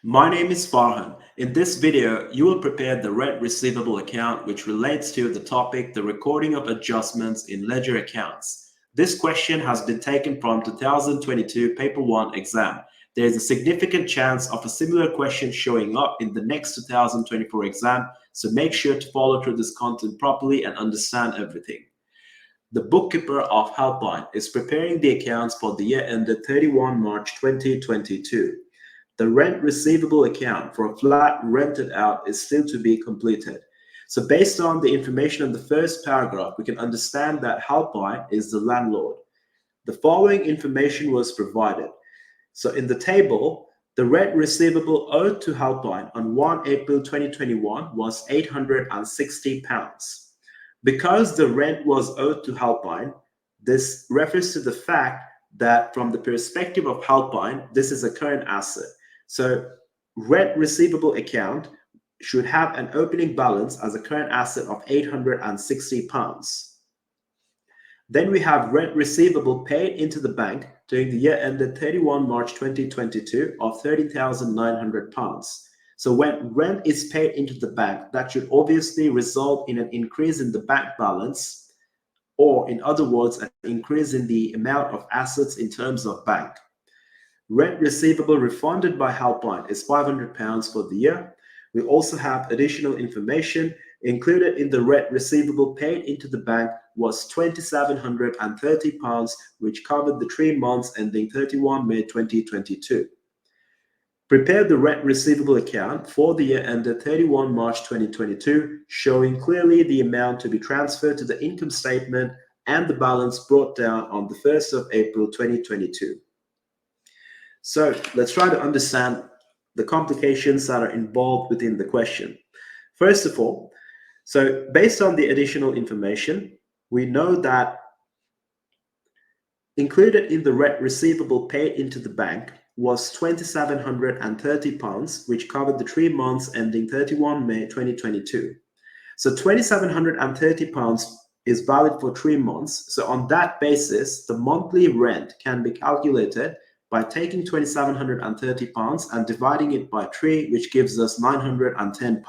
My name is Farhan. In this video, you will prepare the rent receivable account, which relates to the topic, the recording of adjustments in ledger accounts. This question has been taken from 2022 Paper 1 exam. There is a significant chance of a similar question showing up in the next 2024 exam, so make sure to follow through this content properly and understand everything. The bookkeeper of Helpline is preparing the accounts for the year ended 31 March 2022. The rent receivable account for a flat rented out is still to be completed. So based on the information in the first paragraph, we can understand that Helpline is the landlord. The following information was provided. So in the table, the rent receivable owed to Helpline on 1 April 2021 was £860. Because the rent was owed to Helpline, this refers to the fact that from the perspective of Helpline, this is a current asset. So rent receivable account should have an opening balance as a current asset of £860. Then we have rent receivable paid into the bank during the year ended 31 March 2022 of £30,900. So when rent is paid into the bank, that should obviously result in an increase in the bank balance, or in other words, an increase in the amount of assets in terms of bank. Rent receivable refunded by Helpline is £500 for the year. We also have additional information included in the rent receivable paid into the bank was £2,730, which covered the 3 months ending 31 May 2022. Prepare the rent receivable account for the year ended 31 March 2022, showing clearly the amount to be transferred to the income statement and the balance brought down on the 1st of April 2022. So let's try to understand the complications that are involved within the question. First of all, so based on the additional information, we know that included in the rent receivable paid into the bank was £2,730, which covered the 3 months ending 31 May 2022. So £2,730 is valid for 3 months. So on that basis, the monthly rent can be calculated by taking £2,730 and dividing it by 3, which gives us £910.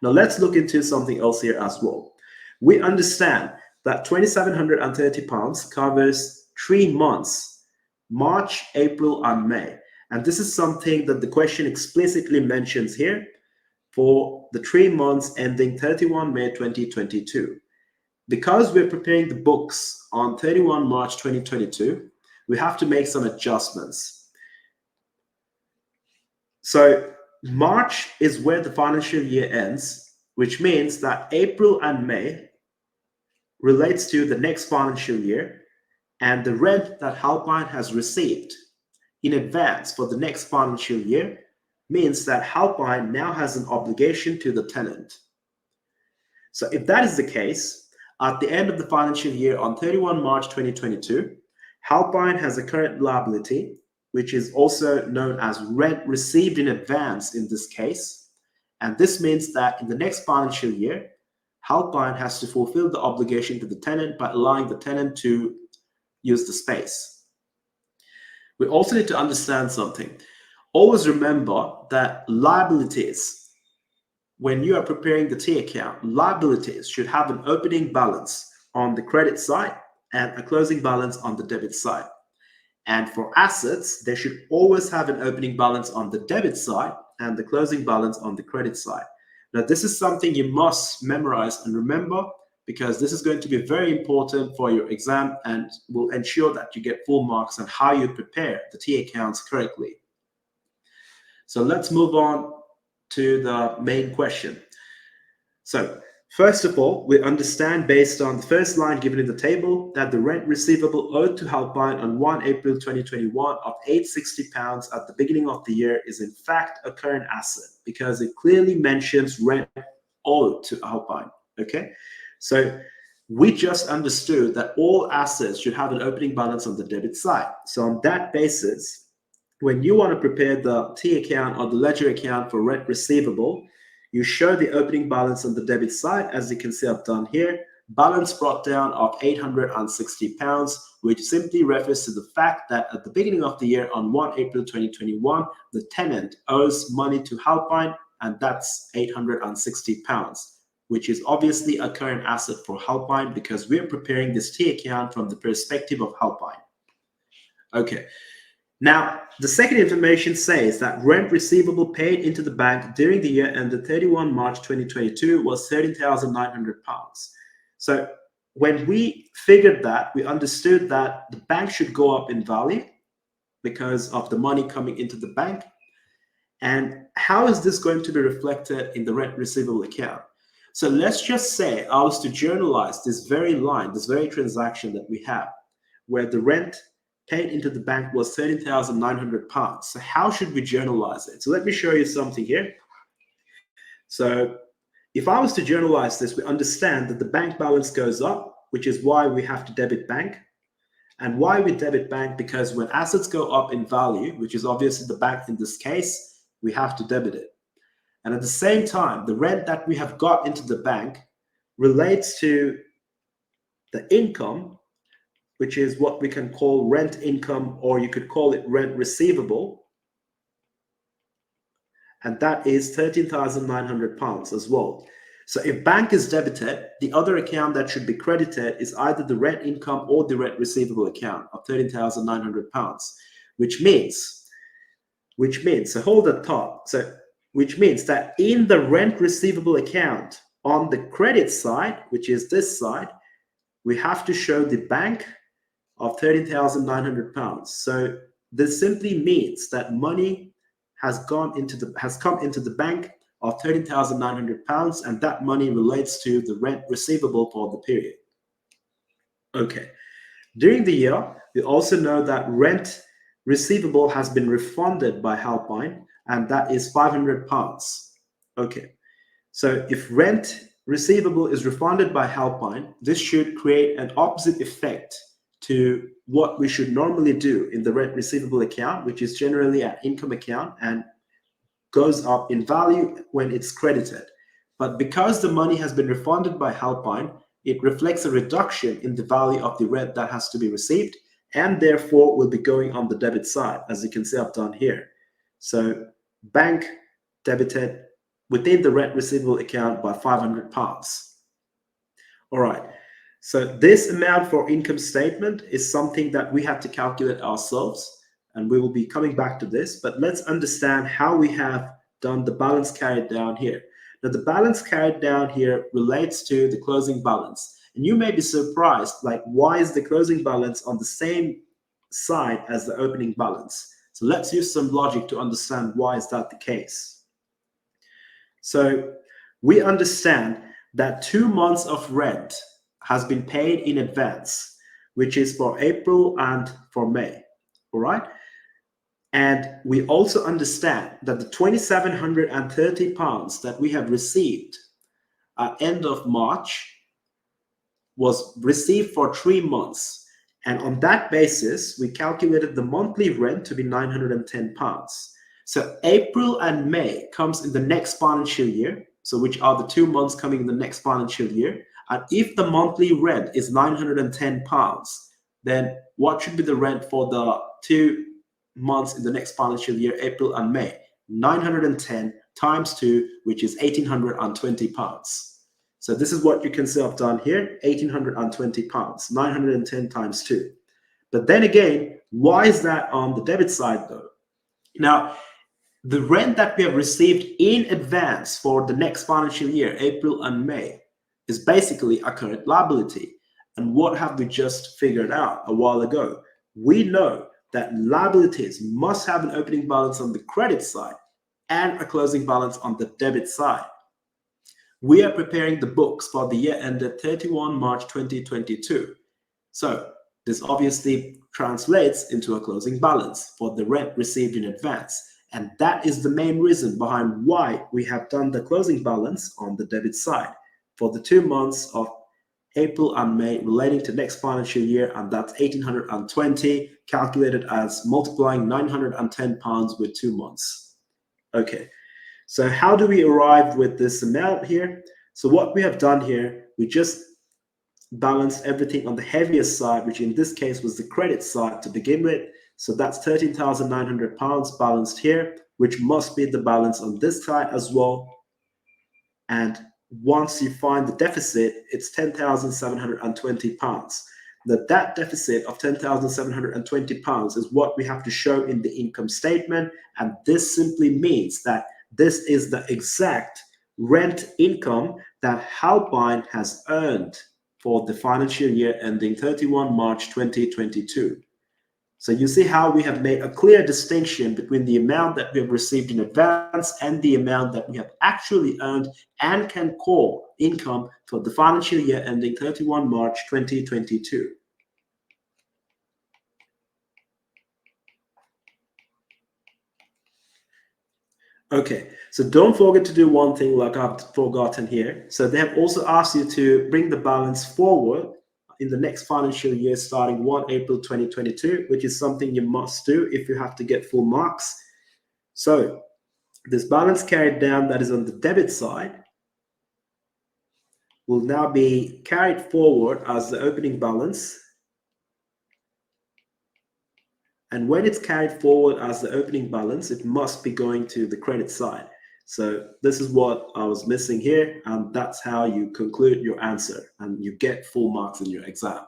Now let's look into something else here as well. We understand that £2,730 covers 3 months, March, April, and May. And this is something that the question explicitly mentions here for the 3 months ending 31 May 2022. Because we're preparing the books on 31 March 2022, we have to make some adjustments. So March is where the financial year ends, which means that April and May relates to the next financial year, and the rent that Helpline has received in advance for the next financial year means that Helpline now has an obligation to the tenant. So if that is the case, at the end of the financial year on 31 March 2022, Helpline has a current liability, which is also known as rent received in advance in this case. And this means that in the next financial year, Helpline has to fulfill the obligation to the tenant by allowing the tenant to use the space. We also need to understand something. Always remember that liabilities, when you are preparing the T account, liabilities should have an opening balance on the credit side and a closing balance on the debit side. And for assets, they should always have an opening balance on the debit side and the closing balance on the credit side. Now, this is something you must memorize and remember, because this is going to be very important for your exam and will ensure that you get full marks on how you prepare the T accounts correctly. So let's move on to the main question. So first of all, we understand based on the first line given in the table that the rent receivable owed to Helpline on 1 April 2021 of £860 at the beginning of the year is in fact a current asset, because it clearly mentions rent owed to Helpline. Okay, so we just understood that all assets should have an opening balance on the debit side. So on that basis, when you want to prepare the T account or the ledger account for rent receivable, you show the opening balance on the debit side, as you can see I've done here. balance brought down of £860, which simply refers to the fact that at the beginning of the year on 1 April 2021, the tenant owes money to Halpine, and that's £860, which is obviously a current asset for Halpine because we're preparing this T account from the perspective of Halpine. Okay. Now, the second information says that rent receivable paid into the bank during the year ended 31 March 2022 was £13,900. So when we figured that, we understood that the bank should go up in value because of the money coming into the bank. And how is this going to be reflected in the rent receivable account? So let's just say I was to journalize this very line, this very transaction that we have, where the rent paid into the bank was £13,900. So how should we journalize it? So let me show you something here. So if I was to journalize this, we understand that the bank balance goes up, which is why we have to debit bank. And why we debit bank? Because when assets go up in value, which is obviously the bank in this case, we have to debit it. And at the same time, the rent that we have got into the bank relates to the income, which is what we can call rent income, or you could call it rent receivable. And that is £13,900 as well. So if bank is debited, the other account that should be credited is either the rent income or the rent receivable account of £13,900, which means, so hold that thought. So which means that in the rent receivable account on the credit side, which is this side, we have to show the bank of £13,900. So this simply means that money has come into the bank of £13,900, and that money relates to the rent receivable for the period. Okay. During the year, we also know that rent receivable has been refunded by Halpine, and that is £500. Okay. So if rent receivable is refunded by Halpine, this should create an opposite effect to what we should normally do in the rent receivable account, which is generally an income account and goes up in value when it's credited. But because the money has been refunded by Halpine, it reflects a reduction in the value of the rent that has to be received, and therefore will be going on the debit side, as you can see I've done here. So bank debited within the rent receivable account by £500. All right. So this amount for income statement is something that we have to calculate ourselves, and we will be coming back to this, but let's understand how we have done the balance carried down here. Now, the balance carried down here relates to the closing balance. And you may be surprised, like, why is the closing balance on the same side as the opening balance? So let's use some logic to understand why is that the case. So we understand that 2 months of rent has been paid in advance, which is for April and for May, all right? And we also understand that the £2,730 that we have received at end of March was received for 3 months. And on that basis, we calculated the monthly rent to be £910. So April and May comes in the next financial year, so which are the 2 months coming in the next financial year. And if the monthly rent is £910, then what should be the rent for the 2 months in the next financial year, April and May? 910 times 2, which is £1,820. So this is what you can see I've done here, £1,820, 910 times 2. But then again, why is that on the debit side though? Now, the rent that we have received in advance for the next financial year, April and May, is basically a current liability. And what have we just figured out a while ago? We know that liabilities must have an opening balance on the credit side and a closing balance on the debit side. We are preparing the books for the year ended 31 March 2022. So this obviously translates into a closing balance for the rent received in advance. And that is the main reason behind why we have done the closing balance on the debit side for the 2 months of April and May relating to next financial year, and that's 1,820 calculated as multiplying £910 with 2 months. Okay, so how do we arrive with this amount here? So what we have done here, we just balanced everything on the heaviest side, which in this case was the credit side to begin with. So that's £13,900 balanced here, which must be the balance on this side as well. And once you find the deficit, it's £10,720. That deficit of £10,720 is what we have to show in the income statement. And this simply means that this is the exact rent income that Halpine has earned for the financial year ending 31 March 2022. So you see how we have made a clear distinction between the amount that we have received in advance and the amount that we have actually earned and can call income for the financial year ending 31 March 2022. Okay, so don't forget to do one thing like I've forgotten here. So they have also asked you to bring the balance forward in the next financial year starting 1 April 2022, which is something you must do if you have to get full marks. So this balance carried down that is on the debit side will now be carried forward as the opening balance. And when it's carried forward as the opening balance, it must be going to the credit side. So this is what I was missing here, and that's how you conclude your answer and you get full marks in your exam.